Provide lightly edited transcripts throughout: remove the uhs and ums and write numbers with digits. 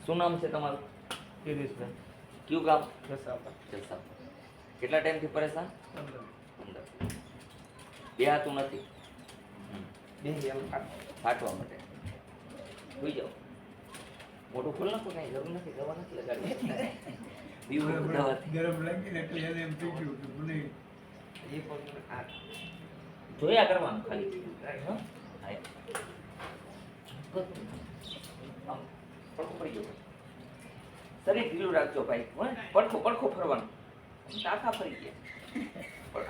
શું નામ છે તમારું? તિરીશભાઈ. કયું ગામ? જસાપા. જસાપા. કેટલા ટાઈમથી પરેશાન? 15. બે હાથું નથી ફાટવા માટે. સુઈ જાઓ. મોટું ખોલ નાખો, કઈ જરૂર નથી, દવા નથી લગાડવી. ગરમ લાગી ને એટલે એને એમ થઈ ગયું કે મને એ પણ જોયા કરવાનું ખાલી. હા? આમ પડખું પડી ગયું. શરીર ઢીલું રાખજો ભાઈ. પડખું પડખું ફરવાનું. ટાંકા ફરી ગયા.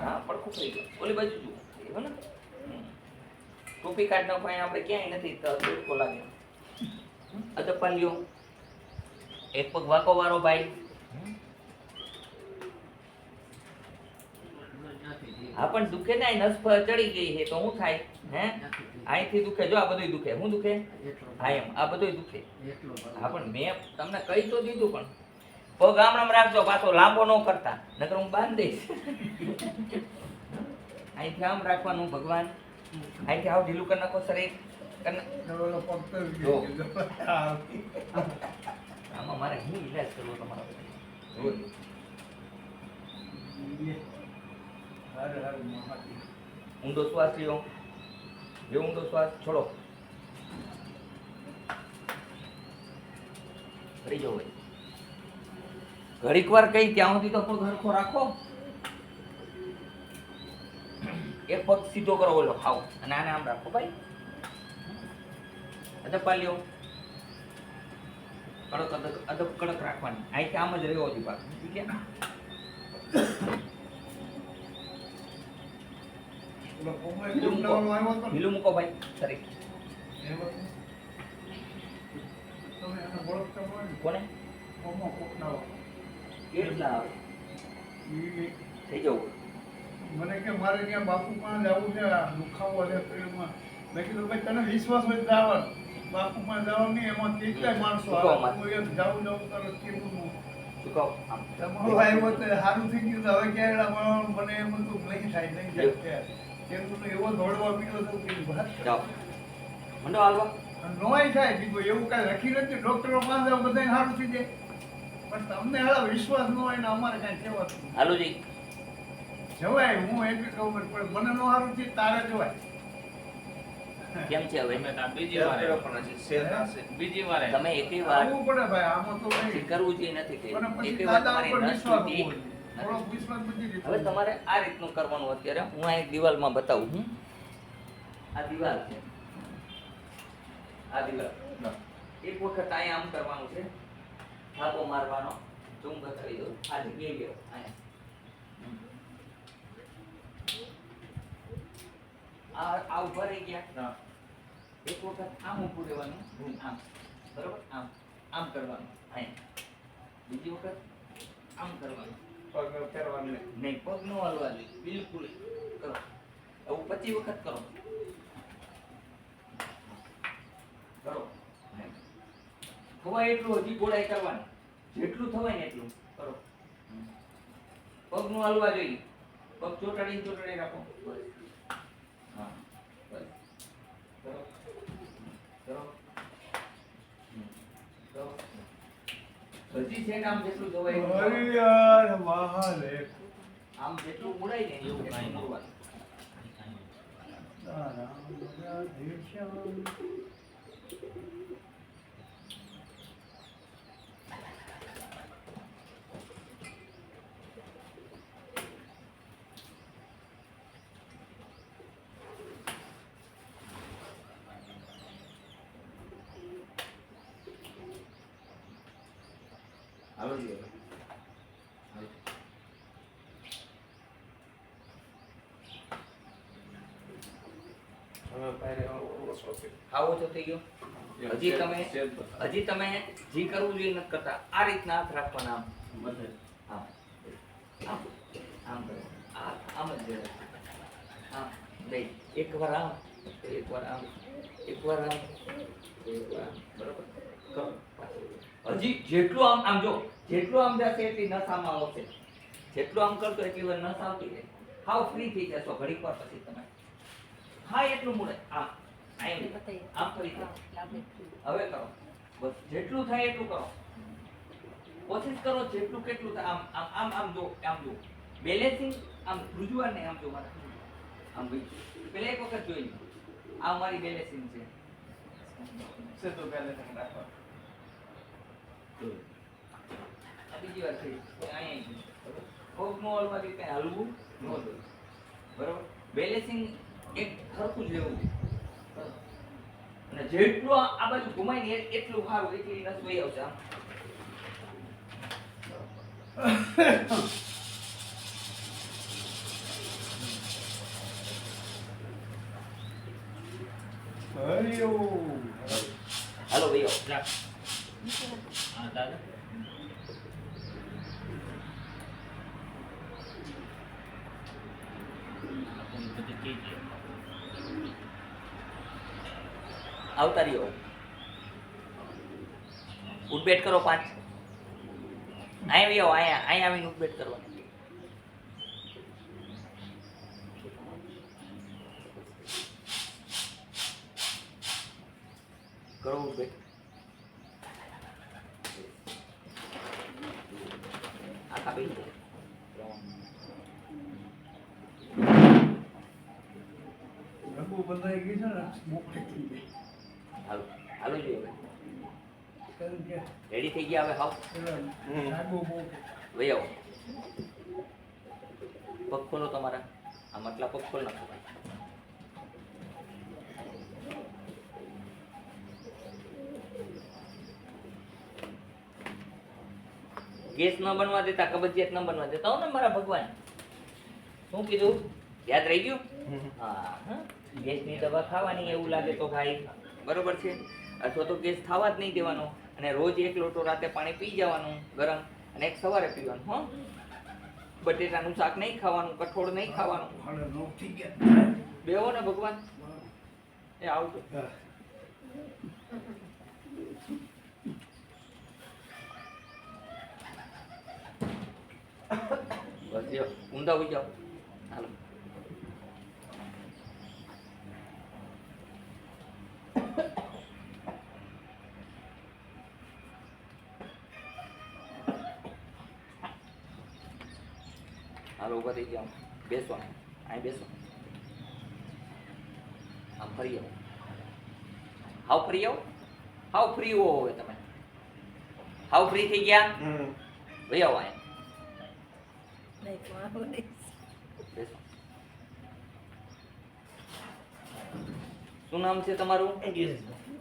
હા, પડખું ફરી ગયું. ઓલી બાજુ જુઓ. હો ને? ટોપી કાઢ નાખો. અહીંયા આપણે ક્યાંય નથી તો તડકો લાગે. અદપ્પા લ્યો. એક પગ વાંકો વાળો ભાઈ. હા પણ દુખે ને, નસ પર ચડી ગઈ છે તો શું થાય? હે, અહીંથી દુખે. જો આ બધું દુખે. શું દુખે? હા એમ, આ બધું દુખે. હા પણ મેં તમને કહી તો દીધું, પણ પગ આમ રાખજો, પાછો લાંબો ન કરતા, નકર હું બાંધી દઈશ. અહીંથી આમ રાખવાનું ભગવાન. અહીંથી આવ ઢીલું કરી નાખો શરીર. આમાં મારે હું ઈલાજ કરવો તમારો? ઊંડો શ્વાસ લ્યો. લ્યો ઊંડો શ્વાસ. છોડો. ફરી જાઓ ભાઈ. ઘડીક વાર કઈ ત્યાં સુધી તો પગ હરખો રાખો. એક પગ સીધો કરો, ઓલો ખાઓ, અને આને આમ રાખો ભાઈ. અદપ્પા લ્યો. કડક અદબ કડક રાખવાની. અહીંથી આમ જ રહેવો જોઈએ પાછું. ઠીક છે? ઢીલું મૂકો ભાઈ શરીર. કોને? કેટલા આવે? થઈ જવું. મને કે મારે ત્યાં બાપુ પાસે જવું છે, દુખાવો છે શરીરમાં. મેં કીધું ભાઈ તને વિશ્વાસ હોય જવાનું, બાપુ પાસે જવાનું નહીં. એમાં કેટલાય માણસો આવે, જાવું કરો કેવું તમારું આવ્યો તો સારું થઈ ગયું. હવે ક્યારે મને એમ હતું નહીં થાય, નહીં જાય. એમ તો એવો દોડવા પીડો હતો કે વાત મંડો હાલવા નોય થાય. બીજું એવું કાંઈ લખી નથી. ડોક્ટરો પાસે બધાને સારું થઈ જાય, પણ તમને હાલા વિશ્વાસ ન હોય ને અમારે કાંઈ કહેવાતું હાલુજી જવાય. હું એટલી ખબર પડે મને નો સારું છે, તારે જવાય. કેમ છે હવે? બીજી વાર તમે એકે વાર આવવું પડે ભાઈ. આમાં તો કરવું જોઈએ નથી કે પણ પછી એકે વાર દાદા તમારી ઉપર નસ વિશ્વાસ તૂટી. હોવો જોઈએ. થોડોક વિશ્વાસ બધી રીતે હવે તમારે આ રીતનું કરવાનું. અત્યારે હું આ એક દિવાલમાં બતાવું હું. આ દિવાલ છે. આ દિવાલ એક વખત અહીંયા આમ કરવાનું છે, થાપો મારવાનો. જો હું બતાવી દઉં. આ જગ્યાએ ગયો અહીંયા આ ઉભા રહી ગયા. એક વખત આમ ઊભું રહેવાનું. આમ બરોબર. આમ આમ કરવાનું. અહીંયા બીજી વખત આમ કરવાનું. પગ ફેરવાનું નહીં, પગ નો હલવા દે બિલકુલ. કરો આવું 25 વખત કરો. કરો ખવાય એટલું હજી ગોળાઈ કરવાની. જેટલું થવાય ને એટલું કરો. પગ નું હલવા જોઈએ. પગ ચોટાડી રાખો. બસ. હા બસ. કરો કરો કરો. હજી છે આમ જેટલું થવાય અરે યાર મહાલે આમ જેટલું ઉડાય ને એવું કાંઈ ન હોય. હાલો જી ખાવો છો થઈ ગયો. હજી તમે જી કરવું જોઈએ નથી કરતા. આ રીતના હાથ રાખવાના. આમ આમ આમ કરો. આમ જ આમ નહીં. એકવાર આમ, એકવાર આમ, એકવાર આમ, એકવાર આમ. બરોબર કરો. હજી જેટલું આમ જો જેટલું આમ જશે એટલી નસ આમાં આવશે. જેટલું આમ કરતો એટલી વાર નસ આવતી રહે. હાવ ફ્રી થઈ જશો ઘડીક વાર પછી તમે હા એટલું મૂળે આમ આમ ફરી હવે કરો બસ જેટલું થાય એટલું કરો કોશિશ કરો જેટલું કેટલું થાય આમ આમ આમ આમ જો બેલેન્સિંગ આમ રૂજવા ને આમ જો મારે આમ ભાઈ પેલા એક વખત જોઈ આ મારી બેલેન્સિંગ છે તો બેલેન્સિંગ રાખો આ બીજી વાર થઈ અહીંયા કોક નો ઓલમાંથી કઈ હલવું ન જોઈએ બરોબર બેલેન્સિંગ એક સરખું જ લેવું અને જેટલું આ બાજુ ઘુમાઈને એટલું સારું એટલી નસ વહી આવશે આમ હાલો ભાઈઓ હા દાદા આવતા રહ્યો ઉઠબેટ કરો 5 અહીંયા આવીને ઉઠબેટ કરવાની કરો ઉઠબેટ આખા બેસી રઘુ બંધાઈ ગઈ છે ને મોકળી થઈ ગઈ હાલો હાલો જોઈએ કારણ કે રેડી થઈ ગયા હવે હાવ સાગો બહુ લઈ આવો પગ ખોલો તમારા આ મતલા પગ ખોલ નાખો ગેસ ન બનવા દેતા કબજિયાત ન બનવા દેતા હો ને મારા ભગવાન શું કીધું યાદ રહી ગયું હા ગેસની દવા ખાવાની એવું લાગે તો ભાઈ બરોબર છે અથવા તો ગેસ થવા જ નહીં દેવાનો અને રોજ 1 લોટો રાતે પાણી પી જવાનું ગરમ અને 1 સવારે પીવાનું હો બટેટાનું શાક નહીં ખાવાનું કઠોળ નહીં ખાવાનું હાલે નો થઈ ગયા બેહો ને ભગવાન એ આવજો બસ જો ઊંધા હોઈ જાઓ હાલો હાલો ઉભા થઈ જાઓ બેસો અહીં બેસો આમ ફરી આવો હાવ ફરી આવો હાવ ફ્રી હો હવે તમે હાવ ફ્રી થઈ ગયા ભાઈ આવો અહીંયા બેસો શું નામ છે તમારું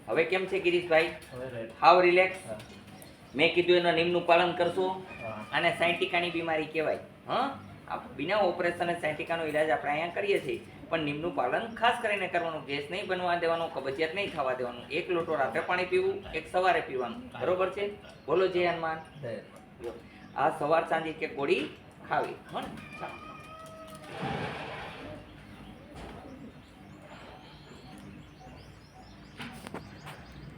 હવે કેમ છે ગિરીશભાઈ હાવ રિલેક્સ મેં કીધું એના નિયમનું પાલન કરશો અને સાયન્ટિકાની બીમારી કહેવાય હા बिना ऑपरेशन साइटिकानो इलाज આપણે અહીંયા કરીએ છીએ પણ નિયમનું પાલન ખાસ કરીને કરવાનું ગેસ નહીં બનવા દેવાનો કબજિયાત નહીં થવા દેવાનું 1 લોટો રાત્રે પાણી પીવું 1 સવારે પીવાનું બરોબર છે બોલો જય હનુમાન આ સવાર સાંજે કે ગોળી ખાવી હો ને